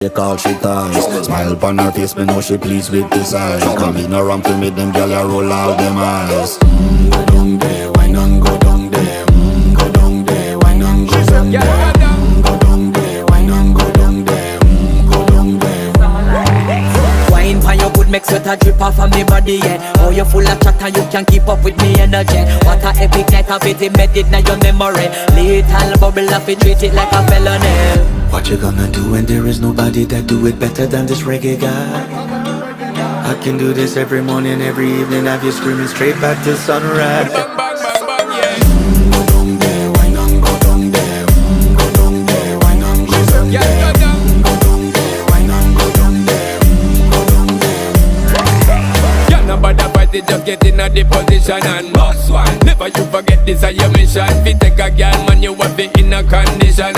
They call she ties. Smile upon her face, me know she pleased with this eyes. Come in around to me, them gyal a roll out them eyes. Go down there, why not go down there? Go down there, why not go down there? Go down there, why not go down there? Go down there. Wine pan your good, make sweat a drip off of me body, yeah. Oh, you full of chatter, you can't keep up with me energy. What a epic night of it, embedded in your memory. Little bubble of it, treat it like a felony. What you gonna do when there is nobody that do it better than this reggae guy? I can do this every morning, every evening, have you screaming straight back to sunrise. Bang, bang, bang, bang, yeah. Go down there, why not go down there? Go down there, why not go down there? Yeah, go down. Go down there, why not go down there? Go down there. Yeah, nobody fight it, just get in a the position and boss one. Never you forget this is your mission. If you take a girl, man, you have it in a condition.